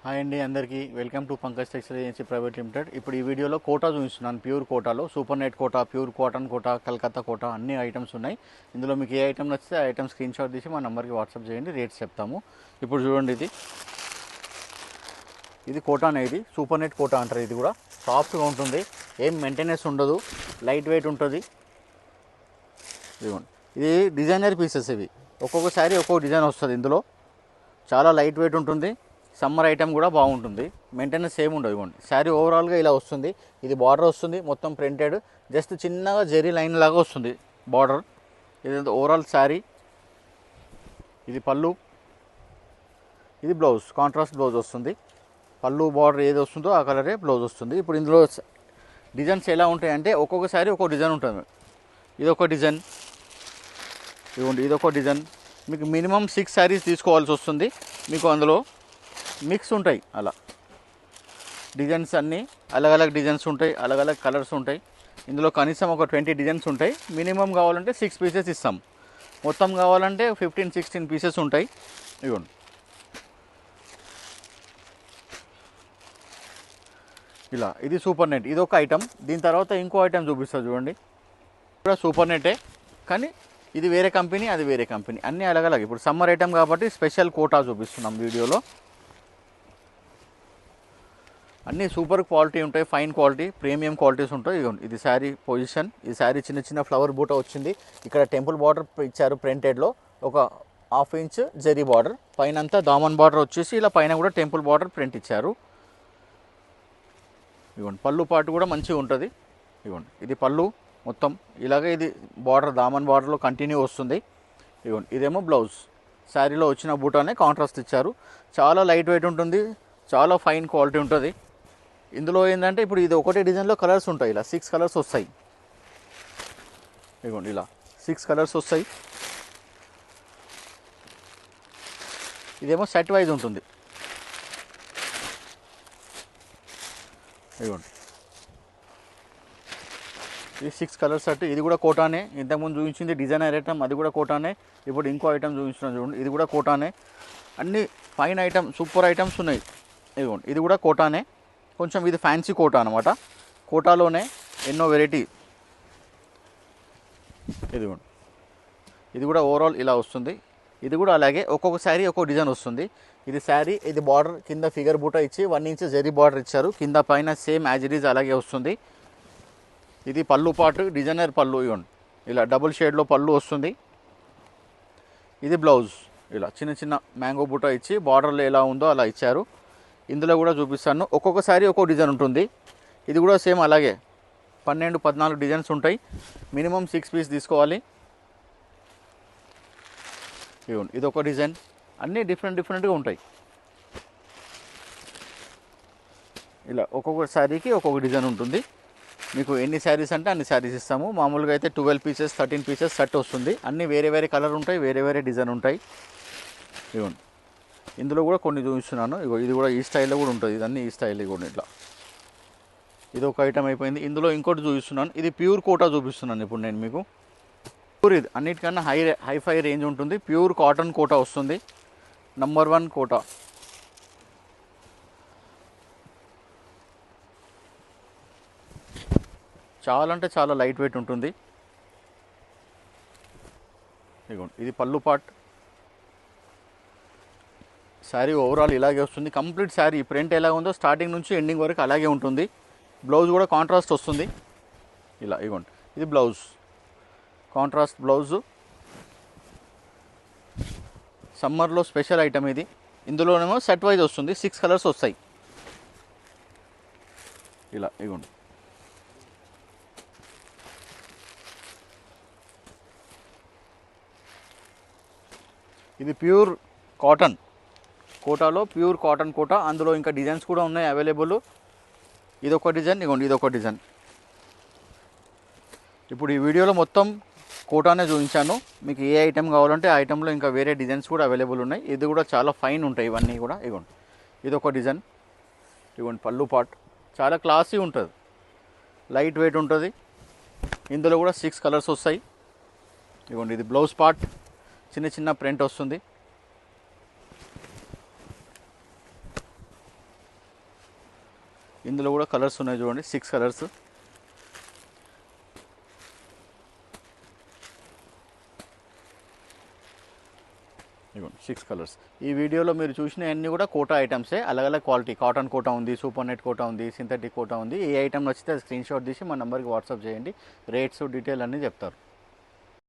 Hi అండి అందరికీ welcome to Pankaj textile agency private limited. ఇప్పుడు ఈ వీడియోలో కోటా చూపిస్తున్నాను. ప్యూర్ కోటాలో super net Kota, pure cotton Kota, Calcutta Kota అన్ని ఐటమ్స్ ఉన్నాయి. ఇందులో మీకు ఏ ఐటమ్ నచ్చితే ఆ ఐటమ్ స్క్రీన్ షాట్ తీసి మా నెంబర్కి వాట్సాప్ చేయండి, రేట్స్ చెప్తాము. ఇప్పుడు చూడండి, ఇది కోటానే. ఇది సూపర్ నెట్ కోటా అంటారు. ఇది కూడా సాఫ్ట్గా ఉంటుంది, ఏం మెయింటెనెన్స్ ఉండదు, లైట్ వెయిట్ ఉంటుంది. ఇదిగోండి, ఇది డిజైనర్ పీసెస్. ఇవి ఒక్కొక్కసారి ఒక్కొక్క డిజైన్ వస్తుంది. ఇందులో చాలా లైట్ వెయిట్ ఉంటుంది. సమ్మర్ ఐటమ్ కూడా బాగుంటుంది, మెయింటెనెన్స్ ఏమి ఉండదు. ఇవ్వండి, శారీ ఓవరాల్గా ఇలా వస్తుంది. ఇది బార్డర్ వస్తుంది మొత్తం ప్రింటెడ్, జస్ట్ చిన్నగా జెరీ లైన్ లాగా వస్తుంది బార్డర్. ఇది ఓవరాల్ శారీ. ఇది పళ్ళు, ఇది బ్లౌజ్, కాంట్రాస్ట్ బ్లౌజ్ వస్తుంది. పళ్ళు బార్డర్ ఏది వస్తుందో ఆ కలరే బ్లౌజ్ వస్తుంది. ఇప్పుడు ఇందులో డిజైన్స్ ఎలా ఉంటాయంటే ఒక్కొక్కసారి ఒక్కొక్క డిజైన్ ఉంటుంది. ఇదొక డిజైన్, ఇదిగోండి ఇదొక డిజైన్. మీకు మినిమం 6 శారీస్ తీసుకోవాల్సి వస్తుంది. మీకు అందులో మిక్స్ ఉంటాయి, అలా డిజైన్స్ అన్నీ అలగ్ డిజైన్స్ ఉంటాయి, అలగ్ కలర్స్ ఉంటాయి. ఇందులో కనీసం ఒక 20 డిజైన్స్ ఉంటాయి. మినిమం కావాలంటే 6 పీసెస్ ఇస్తాం, మొత్తం కావాలంటే 15-16 పీసెస్ ఉంటాయి. ఇవ్వండి, ఇలా. ఇది సూపర్ నెట్, ఇది ఒక ఐటమ్. దీని తర్వాత ఇంకో ఐటమ్ చూపిస్తా చూడండి. కూడా సూపర్ నెట్టే, కానీ ఇది వేరే కంపెనీ, అది వేరే కంపెనీ, అన్నీ అలగ్. ఇప్పుడు సమ్మర్ ఐటమ్ కాబట్టి స్పెషల్ కోటా చూపిస్తున్నాం వీడియోలో. అన్నీ సూపర్ క్వాలిటీ ఉంటాయి, ఫైన్ క్వాలిటీ, ప్రీమియం క్వాలిటీస్ ఉంటాయి. ఇది శారీ పొజిషన్. ఈ శారీ చిన్న ఫ్లవర్ బూట వచ్చింది. ఇక్కడ టెంపుల్ బార్డర్ ఇచ్చారు ప్రింటెడ్లో, ఒక 1/2 ఇంచ్ జరీ బార్డర్. పైన అంతా దామన్ బార్డర్ వచ్చేసి ఇలా పైన కూడా టెంపుల్ బార్డర్ ప్రింట్ ఇచ్చారు. ఇవ్వండి, పళ్ళు పాటు కూడా మంచిగా ఉంటుంది. ఇవ్వండి, ఇది పళ్ళు మొత్తం ఇలాగే. ఇది బార్డర్ దామన్ బార్డర్లో కంటిన్యూ వస్తుంది. ఇవ్వండి, ఇదేమో బ్లౌజ్. శారీలో వచ్చిన బూటానే కాంట్రాస్ట్ ఇచ్చారు. చాలా లైట్ వెయిట్ ఉంటుంది, చాలా ఫైన్ క్వాలిటీ ఉంటుంది. ఇందులో ఏంటంటే ఇప్పుడు ఇది ఒకటే డిజైన్లో కలర్స్ ఉంటాయి. ఇలా 6 కలర్స్ వస్తాయి. ఇదిగోండి, ఇలా 6 కలర్స్ వస్తాయి. ఇదేమో సెట్ వైజ్ ఉంటుంది. ఇదిగోండి, ఇది 6 కలర్స్ సెట్. ఇది కూడా కోటానే. ఇంతకుముందు చూపించింది డిజైనర్ ఐటమ్, అది కూడా కోటానే. ఇప్పుడు ఇంకో ఐటమ్ చూపించిన చూడండి, ఇది కూడా కోటానే. అన్ని ఫైన్ ఐటమ్, సూపర్ ఐటమ్స్ ఉన్నాయి. ఇదిగోండి, ఇది కూడా కోటానే. కొంచెం ఇది ఫ్యాన్సీ కోటా అనమాట. కోటాలోనే ఎన్నో వెరైటీ. ఇదిగోండి, ఇది కూడా ఓవరాల్ ఇలా వస్తుంది. ఇది కూడా అలాగే ఒక్కొక్క శారీ ఒక్కొక్క డిజైన్ వస్తుంది. ఇది శారీ, ఇది బార్డర్ కింద ఫిగర్ బూట ఇచ్చి 1 ఇంచ్ జరీ బార్డర్ ఇచ్చారు. కింద పైన సేమ్ యాజ్ ఇట్ ఈజ్ అలాగే వస్తుంది. ఇది పళ్ళు పాటు, డిజైనర్ పళ్ళు. ఇవ్వండి, ఇలా డబుల్ షేడ్లో పళ్ళు వస్తుంది. ఇది బ్లౌజ్, ఇలా చిన్న మ్యాంగో బూట ఇచ్చి బార్డర్లో ఎలా ఉందో అలా ఇచ్చారు. ఇందులో కూడా చూపిస్తాను. ఒక్కొక్కసారి ఒక్కొక్క డిజైన్ ఉంటుంది. ఇది కూడా సేమ్ అలాగే 12-14 డిజైన్స్ ఉంటాయి. మినిమం 6 పీస్ తీసుకోవాలి. ఇవ్వండి, ఇది ఒక డిజైన్. అన్నీ డిఫరెంట్గా ఉంటాయి. ఇలా ఒక్కొక్క శారీకి ఒక్కొక్క డిజైన్ ఉంటుంది. మీకు ఎన్ని శారీస్ అంటే అన్ని శారీస్ ఇస్తాము. మామూలుగా అయితే 12 పీసెస్ 13 పీసెస్ సెట్ వస్తుంది. అన్నీ వేరే కలర్ ఉంటాయి, వేరే డిజైన్ ఉంటాయి. ఇవ్వండి, ఇందులో కూడా కొన్ని చూపిస్తున్నాను. ఇది కూడా ఈ స్టైల్లో కూడా ఉంటుంది. ఇదన్నీ ఈ స్టైల్. కూడా ఇట్లా ఇది ఒక ఐటమ్ అయిపోయింది. ఇందులో ఇంకోటి చూపిస్తున్నాను. ఇది ప్యూర్ కోటా చూపిస్తున్నాను ఇప్పుడు నేను మీకు. ప్యూర్, ఇది అన్నిటికన్నా హైఫై రేంజ్ ఉంటుంది. ప్యూర్ కాటన్ కోటా వస్తుంది, నంబర్ 1 కోటా. చాలా అంటే చాలా లైట్ వెయిట్ ఉంటుంది. ఇదిగోండి, ఇది పళ్ళు పార్ట్. శారీ ఓవరాల్ ఇలాగే వస్తుంది. కంప్లీట్ శారీ ప్రింట్ ఎలా ఉందో స్టార్టింగ్ నుంచి ఎండింగ్ వరకు అలాగే ఉంటుంది. బ్లౌజ్ కూడా కాంట్రాస్ట్ వస్తుంది. ఇలా ఇవ్వండి, ఇది బ్లౌజ్, కాంట్రాస్ట్ బ్లౌజు. సమ్మర్లో స్పెషల్ ఐటమ్ ఇది. ఇందులోనేమో సెట్ వైజ్ వస్తుంది, 6 కలర్స్ వస్తాయి. ఇలా ఇవ్వండి, ఇది ప్యూర్ కాటన్ కోటాలో, ప్యూర్ కాటన్ కోటా. అందులో ఇంకా డిజైన్స్ కూడా ఉన్నాయి అవైలబుల్. ఇదొక డిజైన్, ఇదిగోండి ఇదొక డిజైన్. ఇప్పుడు ఈ వీడియోలో మొత్తం కోటానే చూపించాను. మీకు ఏ ఐటెం కావాలంటే ఆ ఐటెంలో ఇంకా వేరే డిజైన్స్ కూడా అవైలబుల్ ఉన్నాయి. ఇది కూడా చాలా ఫైన్ ఉంటాయి ఇవన్నీ కూడా. ఇదిగోండి, ఇదొక డిజైన్. ఇదిగోండి పళ్ళు పార్ట్, చాలా క్లాసీ ఉంటుంది, లైట్ వెయిట్ ఉంటుంది. ఇందులో కూడా 6 కలర్స్ వస్తాయి. ఇదిగోండి, ఇది బ్లౌజ్ పార్ట్, చిన్న ప్రింట్ వస్తుంది. ఇందులో కూడా కలర్స్ ఉన్నాయి చూడండి, 6 కలర్స్. ఇదిగోండి 6 కలర్స్. ఈ వీడియోలో మీరు చూసిన అన్నీ కూడా కోటా ఐటమ్సే, అలగ్ క్వాలిటీ. కాటన్ కోటా ఉంది, సూపర్ నెట్ కోటా ఉంది, సింథటిక్ కోటా ఉంది. ఏ ఐటమ్ నచ్చితే స్క్రీన్ షాట్ తీసి మా నెంబర్కి వాట్సాప్ చేయండి. రేట్స్ డీటెయిల్ అన్నీ చెప్తారు.